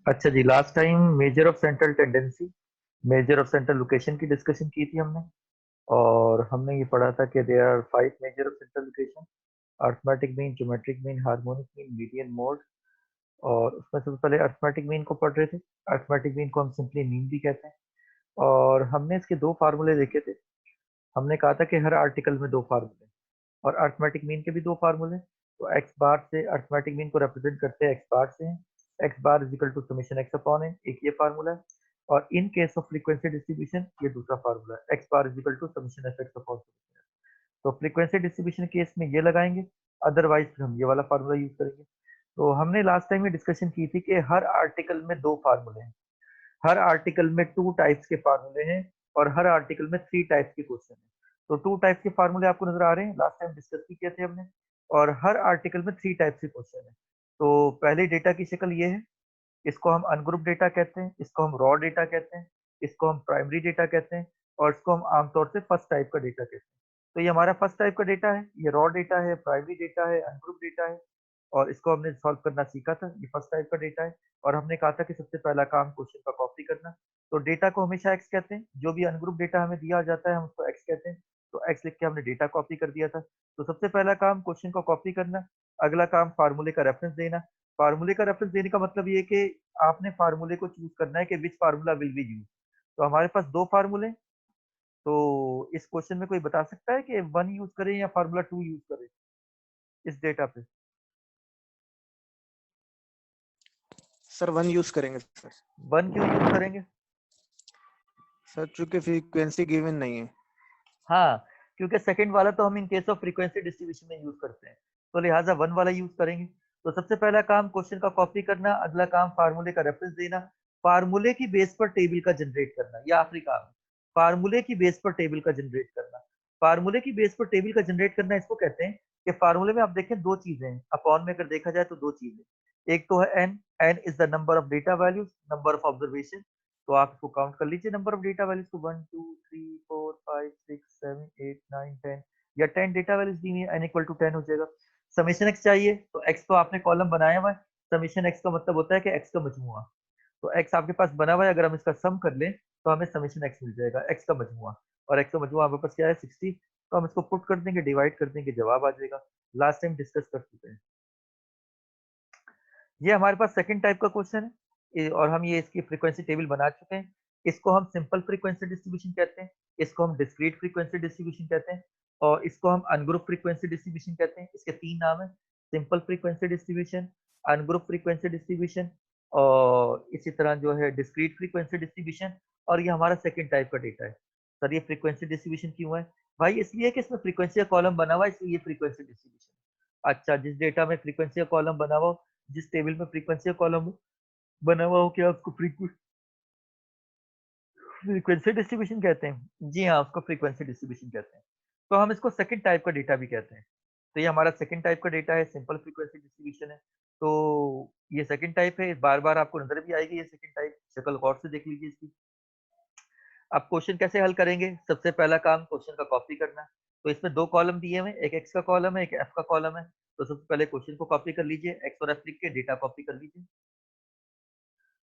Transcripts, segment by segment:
अच्छा जी, last time measure of central tendency, measure of central location की discussion की थी हमने। और हमने ये पढ़ा था कि there are 5 measure of central location: arithmetic mean, geometric mean, harmonic mean, median mode. और उसमें सबसे पहले अरिथमेटिक मीन को पढ़ रहे थे। अरिथमेटिक मीन को हम सिंपली मीन भी कहते हैं। और हमने इसके दो फार्मूले देखे थे। हमने कहा था कि हर आर्टिकल में दो फार्मूले, और अरिथमेटिक मीन के भी दो फार्मूले। तो एक्स बार से अरिथमेटिक मीन को रिप्रेजेंट करते हैं, एक्स बार से हैं। X bar is equal to summation x upon n, एक ये फार्मूला है। और in case of frequency distribution ये दूसरा फार्मूला है, x bar is equal to summation f x upon. तो फ्रीक्वेंसी डिस्ट्रीब्यूशन केस में ये लगाएंगे, अदरवाइज फिर हम ये वाला फार्मूला यूज करेंगे। तो हमने लास्ट टाइम में डिस्कशन की थी कि हर आर्टिकल में दो फार्मूले हैं, हर आर्टिकल में टू टाइप्स के फार्मूले हैं, और हर आर्टिकल में थ्री टाइप्स के क्वेश्चन हैं। तो टू टाइप्स के फार्मूले आपको नजर आ रहे हैं, लास्ट टाइम डिस्कस भी किए थे हमने। और हर आर्टिकल में थ्री टाइप्स के क्वेश्चन है। तो पहले डेटा की शक्ल ये है, इसको हम अनग्रुप डेटा कहते हैं, इसको हम रॉ डेटा कहते हैं, इसको हम प्राइमरी डेटा कहते हैं, और इसको हम आमतौर से फर्स्ट टाइप का डेटा कहते हैं। तो ये हमारा फर्स्ट टाइप का डेटा है, ये रॉ डेटा है, प्राइमरी डेटा है, अनग्रुप डेटा है। और इसको हमने सॉल्व करना सीखा था, ये फर्स्ट टाइप का डेटा है। और हमने कहा था कि सबसे पहला काम क्वेश्चन का कॉपी करना। तो डेटा को हमेशा एक्स कहते हैं, जो भी अनग्रुप डेटा हमें दिया जाता है हम उसको एक्स कहते हैं। तो एक्स लिख के हमने डेटा कॉपी कर दिया था। तो सबसे पहला काम क्वेश्चन को कॉपी करना, अगला काम फार्मूले का रेफरेंस देना। फार्मूले का रेफरेंस देने का मतलब ये कि आपने फार्मूले को चूज करना है कि विच फार्मूला विल बी यूज। तो हमारे पास दो फार्मूले। तो इस क्वेश्चन में कोई बता सकता है कि वन यूज करें या फार्मूला टू यूज करें इस डेटा पे? सर 1 यूज करेंगे सर। वन क्यों यूज करेंगे? सर चूंकि फ्रीक्वेंसी गिवन नहीं है। हाँ, क्योंकि सेकंड वाला तो हम इन केस ऑफ फ्रीक्वेंसी डिस्ट्रीब्यूशन में यूज करते हैं, तो लिहाजा वन वाला यूज करेंगे। तो सबसे पहला काम क्वेश्चन का कॉपी करना, अगला काम फार्मूले का रेफरेंस देना, फार्मूले की बेस पर टेबल का जनरेट करना, यह आखिरी काम है। फार्मूले की बेस पर टेबल का जनरेट करना, फार्मूले की बेस पर टेबल का जनरेट करना इसको कहते हैं कि फार्मूले में आप देखें दो चीजें हैं, अपॉन में अगर देखा जाए तो दो चीजें। एक तो है n, n is the number of data values, number of observation. तो आप इसको काउंट कर लीजिए, नंबर ऑफ डेटा वैल्यूज को 1 2 3 4 5 6 7 8 9 10, या 10 डेटा वैल्यूज दी हुई है, n इक्वल टू 10 हो जाएगा। समेशन एक्स चाहिए, तो एक्स तो आपने कॉलम बनाया हुआ है। समेशन एक्स का मतलब होता है कि एक्स का मजमुआ। तो एक्स आपके पास बना हुआ है, अगर हम इसका सम कर लें तो हमें समेशन एक्स मिल जाएगा, एक्स का मजमुआ। और एक्स का मजमुआ हमारे पास क्या है, 60। तो हम इसको पुट कर देंगे, डिवाइड कर देंगे, जवाब आ जाएगा। लास्ट टाइम डिस्कस कर चुके हैं। ये हमारे पास सेकंड टाइप का क्वेश्चन है, और हम ये इसकी फ्रीक्वेंसी टेबल बना चुके हैं। इसको हम सिंपल फ्रीक्वेंसी डिस्ट्रीब्यूशन कहते हैं, इसको हम डिस्क्रीट फ्रीक्वेंसी डिस्ट्रीब्यूशन कहते हैं, और इसको हम अनग्रुप फ्रीक्वेंसी डिस्ट्रीब्यूशन कहते हैं। इसके तीन नाम है: simple frequency distribution, ungroup frequency distribution, और इसी तरह जो है डिस्क्रीट फ्रीक्वेंसी डिस्ट्रीब्यूशन। और ये हमारा सेकंड टाइप का डेटा है। सर ये फ्रीक्वेंसी डिस्ट्रीब्यूशन क्यों है? भाई इसलिए कि इसमें फ्रीक्वेंसी का कॉलम बना हुआ है, इसलिए ये फ्रीक्वेंसी डिस्ट्रीब्यूशन। अच्छा, जिस डेटा में फ्रीक्वेंसी का कॉलम बना हुआ हो, जिस टेबल में फ्रीक्वेंसी का कॉलम बना हुआ हो, क्या उसको फ्रीक्वेंसी डिस्ट्रीब्यूशन कहते हैं? जी हाँ, उसको फ्रीक्वेंसी डिस्ट्रीब्यूशन कहते हैं। तो हम इसको सेकंड टाइप का डेटा भी कहते हैं। तो ये हमारा सेकंड टाइप का डेटा है, सिंपल फ्रीक्वेंसी डिस्ट्रीब्यूशन है। तो ये सेकंड टाइप है, बार बार आपको नजर भी आएगी ये सेकंड टाइप, शक्ल गौर से देख लीजिए इसकी। अब क्वेश्चन कैसे हल करेंगे? सबसे पहला काम क्वेश्चन का कॉपी करना। तो इसमें दो कॉलम दिए हुए हैं, एक एक्स का कॉलम है, एक एफ का कॉलम है। तो सबसे पहले क्वेश्चन को कॉपी कर लीजिए, एक्स और एफ लिख के डेटा कॉपी कर लीजिए।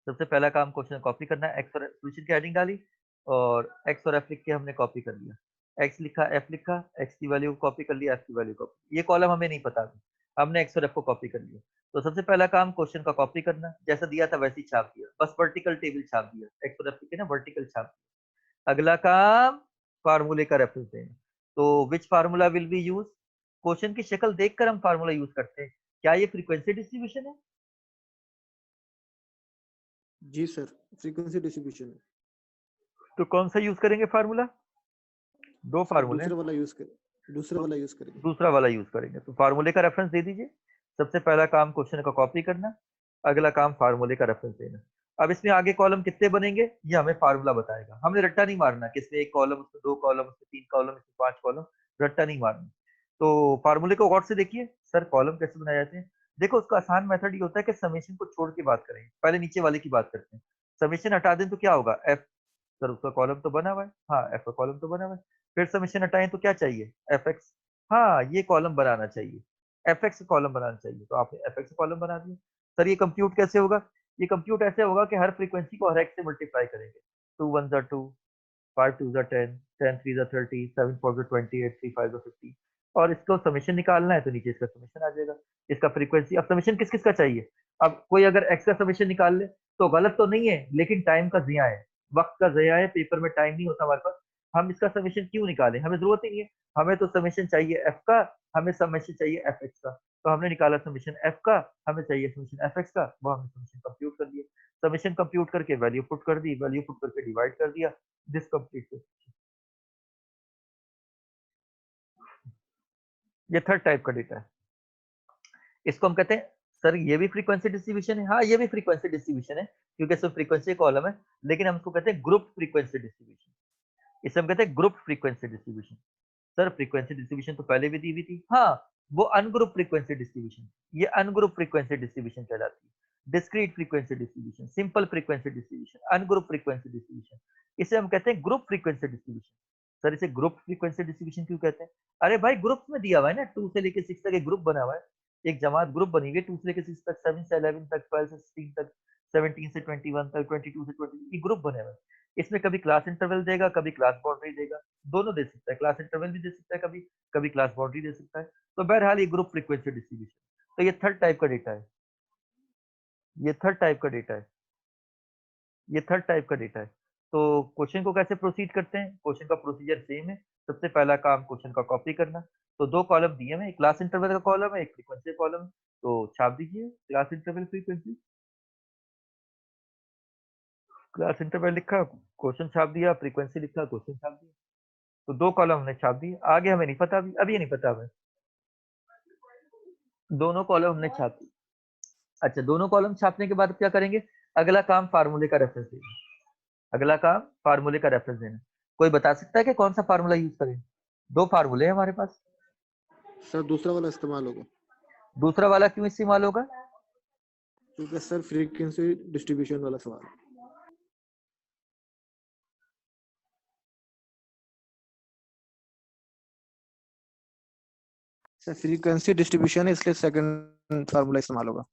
सबसे पहला काम क्वेश्चन कॉपी करना है, एक्स और सोल्यूशन की हेडिंग डाली, और एक्स और एफ लिख के हमने कॉपी कर लिया। एक्स लिखा, एफ लिखा, एक्स की वैल्यू कॉपी कर लिया, एफ की वैल्यू कॉपी। ये कॉलम हमें नहीं पता था, हमने एक्स और एफ को कॉपी कर लिया। तो सबसे पहला काम क्वेश्चन का कॉपी करना, जैसा दिया था वैसे ही छाप दिया, बस वर्टिकल टेबल छाप दिया, एक्स और एफ लिख के ना वर्टिकल छाप दिया। अगला काम फार्मूले का रेफरेंस देना। तो which formula will be use? Question की शक्ल देखकर हम फार्मूला यूज करते हैं। क्या ये फ्रीक्वेंसी डिस्ट्रीब्यूशन है? जी सर, फ्रीक्वेंसी डिस्ट्रीब्यूशन है। तो कौन सा यूज करेंगे फार्मूला? दो सर फार्मूले हैं, दूसरा वाला यूज कर, दूसरा तो वाला यूज करेंगे। दूसरा वाला यूज करेंगे। तो फार्मूले का रेफरेंस दे दीजिए। सबसे पहला काम क्वेश्चन का कॉपी करना, अगला काम फार्मूले का रेफरेंस देना। अब इसमें आगे कॉलम कितने बनेंगे ये हमें फार्मूला बताएगा, हमने रट्टा नहीं मारना कि इसमें एक कॉलम, उसमें दो कॉलम, उसमें तीन कॉलम, इसमें पांच कॉलम, रट्टा नहीं मारना। तो फार्मूले को गौर से देखिए, सर कॉलम कैसे बनाए जाते हैं। देखो उसका आसान मेथड ये होता है कि समेशन को छोड़ के बात करें, पहले नीचे वाले की बात करते हैं। समेशन हटा दें तो क्या होगा, एफ। सर उसका कॉलम तो बना हुआ है, हाँ एफ का कॉलम तो बना हुआ है। फिर समेशन हटाएं तो क्या चाहिए, एफ एक्स। हाँ ये कॉलम बनाना चाहिए, एफ एक्स कॉलम बनाना चाहिए, तो आपने एफ एक्स कॉलम बना दिया। सर ये कंप्यूट कैसे होगा? ये कंप्यूट ऐसे होगा कि हर फ्रीक्वेंसी को हर x से मल्टीप्लाई करेंगे। 2 1 are 2, 5 2 are 10, 10 3 are 30, 7 4 are 20, 8 3 5 are 50, और इसको समेशन निकालना है तो नीचे इसका समेशन आ जाएगा। इसका फ्रीक्वेंसी, अब समेशन किस किस का चाहिए? अब कोई अगर x का समेशन निकाल ले तो गलत तो नहीं है, लेकिन टाइम का ज़िया है, वक्त का ज़िया है, पेपर में टाइम नहीं होता हमारे पास। हम इसका समेशन क्यों निकालें, हमें जरूरत ही नहीं है। हमें तो समेशन चाहिए f का, हमें समेशन चाहिए fx का, तो हमने निकाला समेशन f का, हमें चाहिए समेशन fx का, वो हमने समेशन कंप्यूट कर दिया। समेशन कंप्यूट करके वैल्यू पुट कर दी, वैल्यू पुट करके डिवाइड कर दिया, दिस कंप्लीट। ये थर्ड टाइप का डेटा है। इसको हम कहते हैं सर ये भी फ्रीक्वेंसी डिस्ट्रीब्यूशन है। हाँ, ये भी फ्रीक्वेंसी डिस्ट्रीब्यूशन है क्योंकि इसमें फ्रीक्वेंसी कॉलम है, लेकिन हम इसको कहते हैं ग्रुप फ्रीक्वेंसी डिस्ट्रीब्यूशन। इसे हम कहते हैं group frequency distribution. Sir frequency distribution तो पहले भी दी हुई थी। हाँ, वो अनग्रुप फ्रीक्वेंसी डिस्ट्रीब्यूशन, ये अनग्रुप फ्रीक्वेंसी डिस्ट्रीब्यूशन कहलाती है। Discrete frequency distribution, simple frequency distribution, ungroup frequency distribution, इसे हम कहते हैं ग्रुप फ्रीक्वेंसी डिस्ट्रीब्यूशन। सर इसे ग्रुप फ्रीक्वेंसी डिस्ट्रीब्यूशन क्यों कहते हैं? अरे भाई ग्रुप्स में दिया हुआ है ना, 2 से लेके 6 तक एक ग्रुप बना हुआ है, एक जमात ग्रुप बनी हुई है, 2 से लेके 6 तक, 7 से 11 तक, 12 से 16 तक, 17 से 21 तक, 22 से 20, ये ग्रुप बने हुए हैं। इसमें कभी क्लास इंटरवल देगा, कभी क्लास बाउंड्री देगा, दोनों दे सकता है, क्लास इंटरवल भी दे सकता है, कभी कभी क्लास बाउंड्री दे सकता है। तो बहरहाल ये ग्रुप फ्रीक्वेंसी डिस्ट्रीब्यूशन, तो ये थर्ड टाइप का डेटा है, ये थर्ड टाइप का डेटा है, ये थर्ड टाइप का डेटा है। तो क्वेश्चन को कैसे प्रोसीड करते हैं? क्वेश्चन का प्रोसीजर सेम है। सबसे पहला काम क्वेश्चन का कॉपी करना। तो दो कॉलम दिए हैं, एक क्लास इंटरवल का कॉलम है, एक फ्रीक्वेंसी कॉलम है। तो छाप दीजिए class interval frequency. Class interval लिखा, क्वेश्चन छाप दिया, फ्रीक्वेंसी लिखा, क्वेश्चन छाप दिया। तो दो कॉलम हमने छाप दिए, आगे हमें नहीं पता, अभी ये नहीं पता हमें। दोनों कॉलम हमने छाप दी। अच्छा, दोनों कॉलम छापने के बाद क्या करेंगे? अगला काम फार्मूले का रेफरेंस देना। अगला काम फार्मूले का रेफरेंस देना। कोई बता सकता है कि कौन सा फार्मूला यूज करें? दो फार्मूले हैं हमारे पास। सर दूसरा वाला इस्तेमाल होगा दूसरा वाला क्यों इस्तेमाल होगा? क्योंकि सर फ्रीक्वेंसी डिस्ट्रीब्यूशन वाला सवाल है। सर फ्रीक्वेंसी डिस्ट्रीब्यूशन है इसलिए सेकंड फार्मूला इस्तेमाल होगा।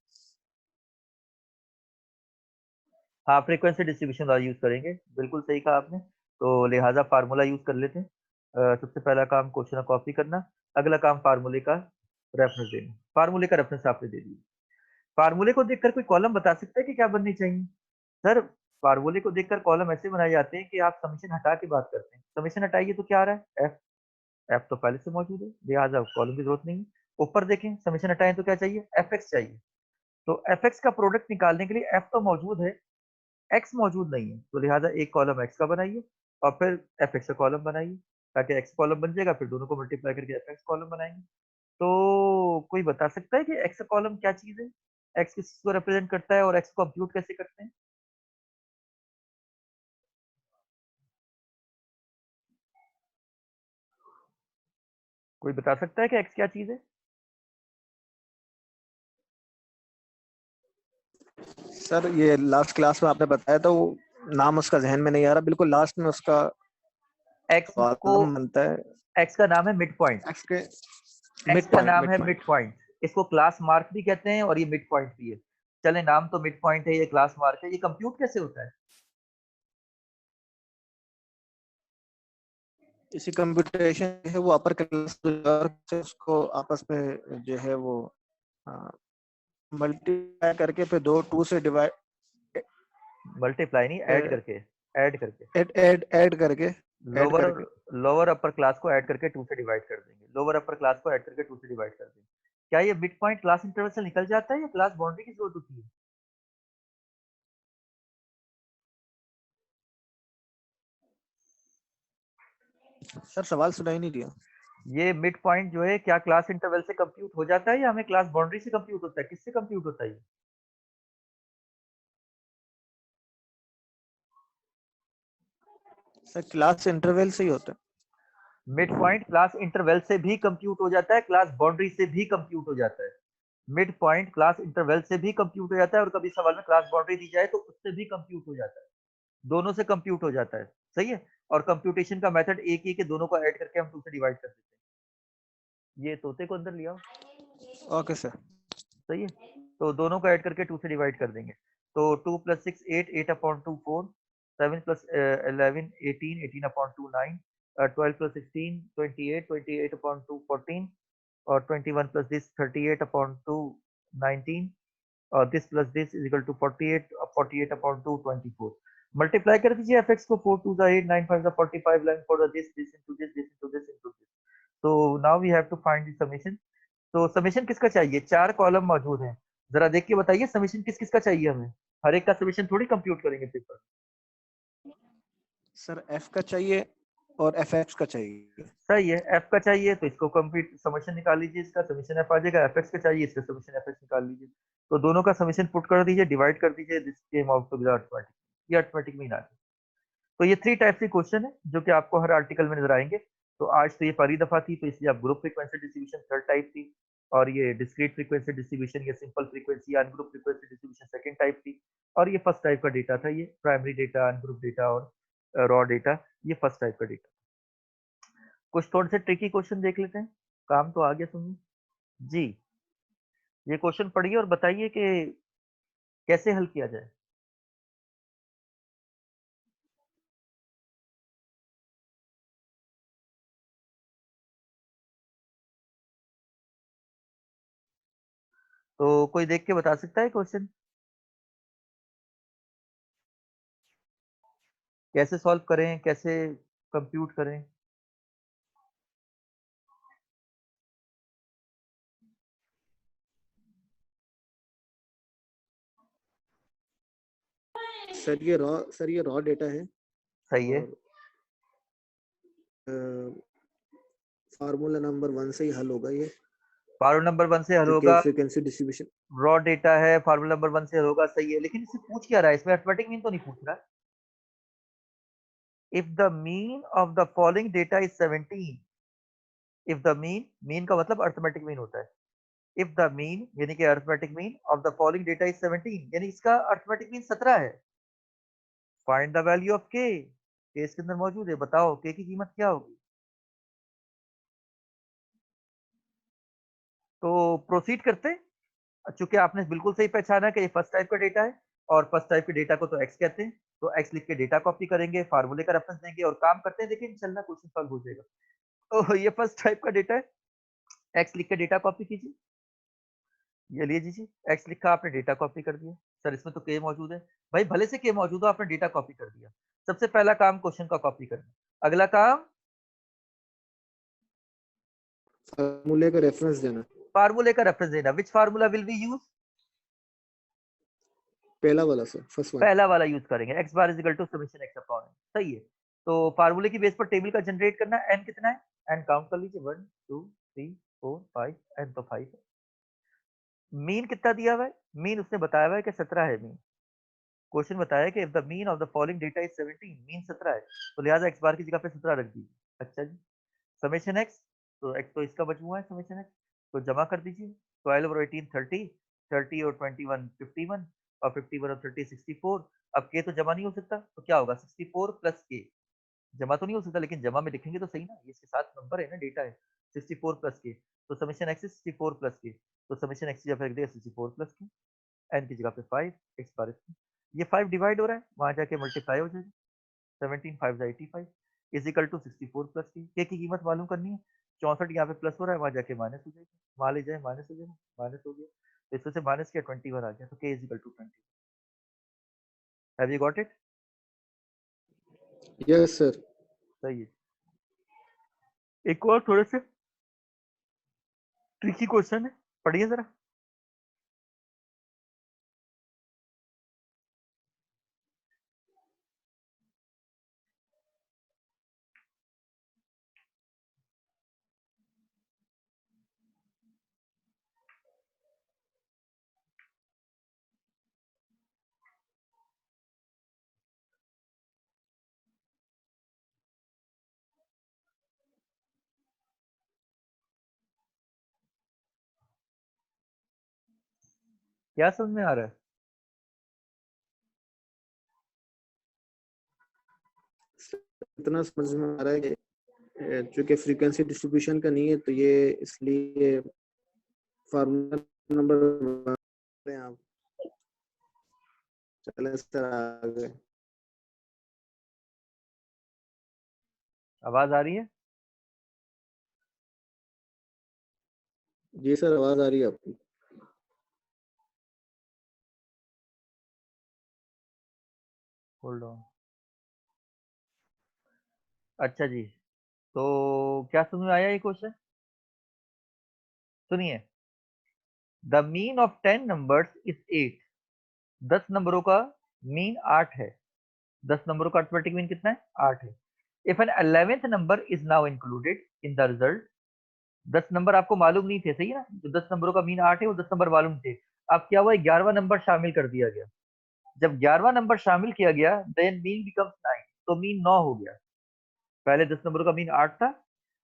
हाँ, फ्रीक्वेंसी डिस्ट्रीब्यूशन वाला यूज करेंगे, बिल्कुल सही कहा आपने। तो लिहाजा फार्मूला यूज कर लेते हैं। सबसे पहला काम क्वेश्चन कॉपी करना, अगला काम फार्मूले का रेफरेंस देना। फार्मूले का रेफरेंस आपने दे दिया। फार्मूले को देखकर कोई कॉलम बता सकता है कि क्या बननी चाहिए? सर फार्मूले को देखकर कॉलम ऐसे बनाए जाते हैं कि आप समीशन हटा के बात करते हैं। समीशन हटाइए तो क्या आ रहा है? एफ। एफ तो पहले से मौजूद है, लिहाजा कॉलम की जरूरत नहीं है। ऊपर देखें, समीशन हटाएं तो क्या चाहिए? एफ एक्स चाहिए। तो एफ एक्स का प्रोडक्ट निकालने के लिए एफ तो मौजूद है, एक्स मौजूद नहीं है, तो लिहाजा एक कॉलम एक्स का बनाइए और फिर एफ एक्स का कॉलम बनाइए, ताकि एक्स कॉलम बन जाएगा, फिर दोनों को मल्टीप्लाई करके एफ एक्स कॉलम बनाएंगे। तो कोई बता सकता है कि एक्स कॉलम क्या चीज है? एक्स किसको रिप्रेजेंट करता है और एक्स को कंप्यूट कैसे करते हैं? कोई बता सकता है कि एक्स क्या चीज है? सर ये लास्ट क्लास में आपने बताया था, वो नाम उसका जहन में नहीं आ रहा, बिल्कुल लास्ट में उसका एक्स को, कॉलम बनता है। एक्स का नाम है मिड पॉइंट। एक्स के एक्स मिड का पॉइंट, नाम मिड है पॉइंट। Mid point. इसको क्लास मार्क भी कहते हैं और ये मिड पॉइंट भी है। चले, नाम तो मिड पॉइंट है, ये क्लास मार्क है, ये कंप्यूट कैसे होता है? इसी कंप्यूटेशन है वो अपर क्लास से उसको आपस में जो है वो मल्टीप्लाई करके फिर दो टू से डिवाइड मल्टीप्लाई नहीं, ऐड करके, ऐड करके। ऐड करके ऐड लोअर करके लोअर अपर क्लास को ऐड करके 2 से डिवाइड कर देंगे, लोअर अपर क्लास को ऐड करके 2 से डिवाइड कर देंगे। क्या ये मिड पॉइंट क्लास इंटरवल से निकल जाता है या क्लास बाउंड्री की जरूरत होती है? सर सवाल सुनाई नहीं दिया। ये मिड पॉइंट जो है क्या क्लास इंटरवल से कंप्यूट हो जाता है या हमें क्लास बाउंड्री से कंप्यूट होता है? किससे कंप्यूट होता है ये? सर क्लास इंटरवल से ही होता है। मिड पॉइंट क्लास इंटरवल से भी कंप्यूट हो जाता है, क्लास बाउंड्री से भी कंप्यूट हो जाता है। मिड पॉइंट क्लास इंटरवल से भी कंप्यूट हो जाता है और कभी सवाल में क्लास बाउंड्री दी जाए तो उससे भी कंप्यूट हो जाता है। दोनों से कंप्यूट हो जाता है, सही है। और कंप्यूटेशन का मेथड एक ही के दोनों को ऐड करके हम 2 से डिवाइड कर देते हैं। ये तोते को अंदर लिया, ओके सर। सही है। तो दोनों को ऐड करके 2 से डिवाइड कर देंगे। तो 2 + 6 8, 8/2 4, 7 + 11 18, 18/2 9, 12 + 16 28, 28/2 14, और 21 + this 38/2 19, और this plus this is equal to 48, 48/2 24. Multiply कर दीजिए fx को, 4 2 8, 9 5 45, 11 4 this into this into this into this. So now we have to find the summation. तो समीशन किसका चाहिए? 4 कॉलम मौजूद हैं, जरा देख के बताइए समीशन किस किसका चाहिए हमें। हर एक का समीशन थोड़ी कंप्यूट करेंगे पेपर। सर एफ का चाहिए और एफ एक्स का चाहिए। सही है, एफ का चाहिए तो इसको कंप्लीट समीशन निकाल लीजिए, इसका समीशन एफ आ जाएगा। एफ एक्स का चाहिए, इसका समीशन एफ एक्स निकाल लीजिए। तो दोनों का समीशन पुट कर दीजिए, डिवाइड कर दीजिए, this came out to be arithmetic, ये अर्थमेटिक मीन आ गया। तो ये 3 टाइप के क्वेश्चन है जो कि आपको हर आर्टिकल में नजर आएंगे। तो आज तो ये पहली दफा थी, तो इसलिए आप group frequency distribution third type थी, और ये डिस्क्रीट फ्रीक्वेंसी डिस्ट्रीब्यूशन या simple frequency ungroup frequency distribution second type थी, और ये फर्स्ट टाइप का डेटा था। ये प्राइमरी डेटा, अनग्रुप डेटा और रॉ डेटा, ये फर्स्ट टाइप का डेटा। कुछ थोड़े से ट्रिकी क्वेश्चन देख लेते हैं, काम तो आ गया सुनिए जी। ये क्वेश्चन पढ़िए और बताइए कि कैसे हल किया जाए। तो कोई देख के बता सकता है क्वेश्चन कैसे सॉल्व करें, कैसे कंप्यूट करें? सर ये रॉ डेटा है। सही है, फार्मूला नंबर 1 से ही हल होगा ये, फार्मूला नंबर 1 से हल जो कि होगा। Frequency distribution. रॉ डेटा है, फार्मूला नंबर 1 से हल होगा, सही है। लेकिन इससे पूछ क्या रहा है? इसमें अरिथमेटिक मीन तो नहीं पूछ रहा। If the mean of the following data is 17, if the mean, mean का मतलब अरिथमेटिक मीन होता है। इफ द मीन यानी कि arithmetic mean of the following data is 17, यानी इसका अरिथमेटिक मीन 17 है। फाइंड द वैल्यू ऑफ के, इसके अंदर मौजूद है, बताओ के की कीमत क्या होगी। तो प्रोसीड करते हैं। चूंकि आपने बिल्कुल सही पहचाना कि ये फर्स्ट टाइप का डेटा है, और फर्स्ट टाइप के डेटा को तो एक्स कहते हैं, तो एक्स लिख के डेटा कॉपी करेंगे, फार्मूले का रेफरेंस देंगे और काम करते हैं। देखिए इंशाल्लाह क्वेश्चन सॉल्व हो जाएगा। तो ये फर्स्ट टाइप का डेटा है, एक्स लिख के डेटा कॉपी कीजिए। ये लिए दीजिए, एक्स लिखा, आपने डेटा कॉपी कर दिया। सर इसमें तो के मौजूद है, भाई भले से के मौजूद हो, आपने डेटा कॉपी कर दिया। सबसे पहला काम क्वेश्चन का कॉपी करना। अगला काम फार्मूले का रेफरेंस देना। फार्मूले का रेफरेंस देना। Which formula will be use? पहला वाला सर, फर्स्ट वन। पहला वाला यूज करेंगे, x bar is equal to summation x upon n. सही है। तो फार्मूले की बेस पर टेबल का जनरेट करना। एन कितना है? एन काउंट कर लीजिए, 1 2 3 4 5, एन तो 5 है। मीन कितना दिया हुआ है? मीन उसने बताया हुआ है कि 17 है मीन। क्वेश्चन बताया कि if the mean of the following data is 17, mean 17 है, तो लिहाजा एक्स बार की जगह पे 17 रख दीजिए। अच्छा जी, समेशन एक्स, तो एक्स तो इसका मजमूआ है समेशन एक्स, तो जमा कर दीजिए। 12 और 18 30, 30 और 21 51, और 51 और 30 64। अब के तो जमा नहीं हो सकता, तो क्या होगा? 64 प्लस के। जमा तो नहीं हो सकता, लेकिन जमा में लिखेंगे तो सही ना, ये इसके साथ नंबर है ना, डेटा है। 64 प्लस के, तो समेशन एक्स 64 प्लस के, तो समेशन एक्स की जगह रख दिया 64 प्लस के, एन की जगह पे 5, एक्स बार। ये 5 डिवाइड हो रहा है, वहां जाके मल्टीप्लाई हो जाएगा। 17 5 85 इज इक्वल टू 64 प्लस के की कीमत मालूम करनी है। 64 यहाँ पे प्लस हो रहा है, वहां जाके माइनस हो जाएगा, वहां ले जाए माइनस हो जाएगा, माइनस हो गया, तो इसमें से माइनस किया 21 आ गया, तो k is equal to 20। Have you got it? Yes sir. सही है। एक और थोड़े से ट्रिकी क्वेश्चन है, पढ़िए जरा। क्या समझ में आ रहा है? इतना समझ में आ रहा है कि चूंकि फ्रीक्वेंसी डिस्ट्रीब्यूशन का नहीं है, तो ये इसलिए फार्मूला नंबर आप सर आ गए। आवाज आ रही है? जी सर, आवाज आ रही है आपकी। Hold on. अच्छा जी, तो क्या समझ में आया ये क्वेश्चन? सुनिए, the mean of 10 numbers is 8। 10 नंबरों का मीन 8 है। 10 नंबरों का अर्थमेटिक मीन कितना है? 8 है। If n 11th number is now included in the result, 10 number आपको मालूम नहीं थे, सही है ना? जो 10 नंबरों का मीन 8 है वो 10 नंबर मालूम थे। अब क्या हुआ, 11वां नंबर शामिल कर दिया गया। जब 11वां नंबर शामिल किया गया, देन मीन बिकम्स 9, तो मीन 9 हो गया। पहले 10 नंबरों का मीन 8 था,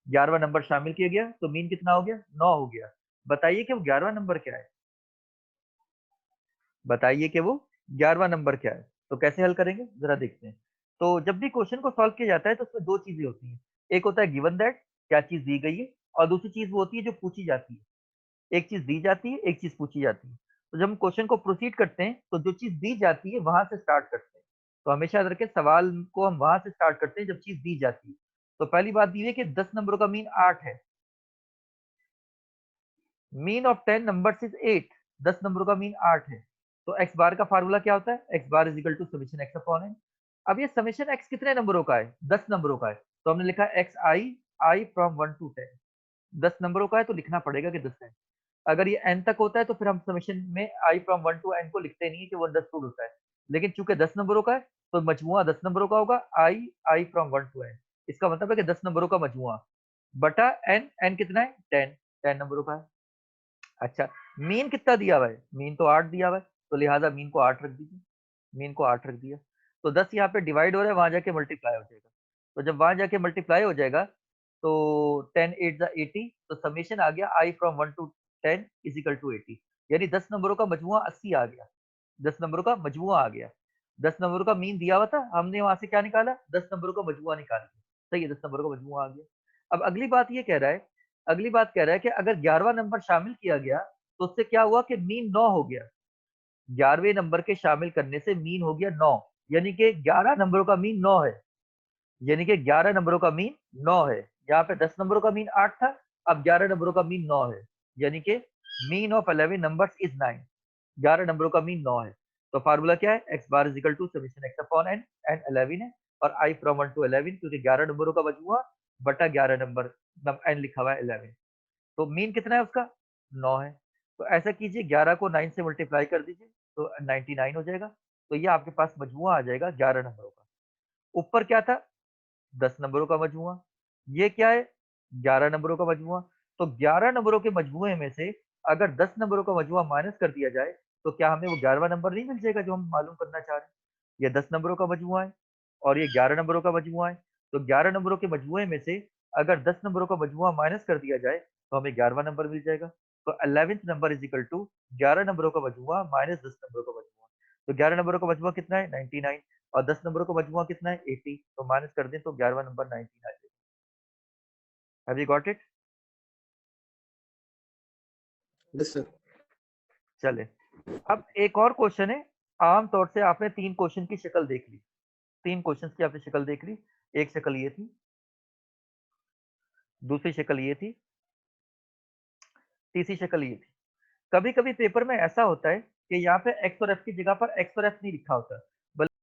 11वां नंबर शामिल किया गया तो मीन कितना हो गया? 9 हो गया। बताइए कि वो 11वां नंबर क्या है? बताइए कि वो 11वां नंबर क्या है? तो कैसे हल करेंगे जरा देखते हैं। तो जब भी क्वेश्चन को सॉल्व किया जाता है तो उसमें दो चीजें होती हैं। एक होता है गिवन दैट, क्या चीज दी गई है, और दूसरी चीज वो होती है जो पूछी जाती है। एक चीज दी जाती है, एक चीज पूछी जाती है। तो जब हम क्वेश्चन को प्रोसीड करते हैं तो जो चीज दी जाती है वहां से स्टार्ट करते हैं। तो हमेशा याद रखें, सवाल को हम वहां से स्टार्ट करते हैं जब चीज दी जाती है। तो पहली बात दी है कि 10 नंबरों का मीन 8 है। Mean of 10 numbers is 8। 10 नंबरों का मीन 8 है। तो एक्स बार का फार्मूला क्या होता है? X bar is equal to summation x upon n. अब ये समेशन एक्स कितने नंबरों का है? 10 नंबरों का है। तो हमने लिखा x i, i from 1 to 10। 10 नंबरों का है तो लिखना पड़ेगा कि 10 है। अगर ये n तक होता है तो फिर हम समेशन में i फ्रॉम 1 टू n को लिखते नहीं है कि वो अंडरस्टूड होता है। लेकिन चूंकि 10 नंबरों का है तो मजमुआ 10 नंबरों का होगा, i फ्रॉम 1 टू n। इसका मतलब है कि 10 नंबरों का मजमुआ बटा n कितना है? 10। 10 नंबरों का है। अच्छा, मीन कितना दिया हुआ है? मीन तो 8 दिया हुआ है, तो लिहाजा मीन को 8 रख दीजिए। मीन को 8 रख दिया, तो 10 यहाँ पे डिवाइड हो रहा है, वहां जाके मल्टीप्लाई हो जाएगा। तो जब वहां जाके मल्टीप्लाई हो जाएगा तो 10 8 जा 80, तो समेशन आ गया i from 1 to 10 is equal to 80। यानी 10 नंबरों का मजमुआ 80 आ गया। 10 नंबरों का मजमुआ आ गया। 10 नंबरों का मीन दिया हुआ था, हमने वहां से क्या निकाला? 10 नंबरों का मजमुआ निकाल दिया। सही है, 10 नंबरों का मजमुआ आ गया। अब अगली बात ये कह रहा है, अगली बात कह रहा है कि अगर 11वां नंबर शामिल किया गया तो उससे क्या हुआ कि मीन 9 हो गया। 11वें नंबर के शामिल करने से मीन हो गया 9, यानी कि 11 नंबरों का मीन 9 है। यानी कि 11 नंबरों का मीन 9 है। यहाँ पे 10 नंबरों का मीन 8 था, अब 11 नंबरों का मीन 9 है। यानी कि मीन ऑफ 11 नंबर्स इज 9। 11 नंबरों का मीन 9 है। तो फार्मूला क्या है? X bar is equal to summation x upon n. N 11 है और आई फ्रॉम 1 टू 11, क्योंकि 11 नंबरों का मजमुआ बटा 11 नंबर, एन लिखा हुआ है 11। तो मीन कितना है उसका? 9 है। तो ऐसा कीजिए, 11 को 9 से मल्टीप्लाई कर दीजिए तो 99 हो जाएगा। तो ये आपके पास मजमुआ आ जाएगा 11 नंबरों का। ऊपर क्या था? 10 नंबरों का मजमुआ। ये क्या है? 11 नंबरों का मजमुआ। तो 11 नंबरों के मजमुए में से अगर 10 नंबरों का मजमुआ माइनस कर दिया जाए तो क्या हमें वो 11वां नंबर नहीं मिल जाएगा जो हम मालूम करना चाह रहे हैं? ये 10 नंबरों का मजमुआ है और ये 11 नंबरों का मजमुआ है। तो 11 नंबरों के मजमुए में से अगर 10 नंबरों का मजमुआ माइनस कर दिया जाए तो हमें 11वां नंबर मिल जाएगा। तो 11th number is equal to 11 नंबरों का मजमुआ माइनस 10 नंबरों का मजमुआ। तो 11 नंबरों का मजमुआ कितना है? 99। और 10 नंबरों का मजमुआ कितना है? 80। तो माइनस कर दें तो 11वां नंबर 19 आ जाएगा। Have you got it? Yes sir. चले, अब एक और क्वेश्चन है। आमतौर से आपने 3 क्वेश्चन की शक्ल देख ली। 3 क्वेश्चंस की आपने शक्ल देख ली। एक शक्ल ये थी, दूसरी शक्ल ये थी, तीसरी शक्ल ये थी। कभी कभी पेपर में ऐसा होता है कि यहाँ पे एक्स और एफ की जगह पर एक्स और एफ नहीं लिखा होता,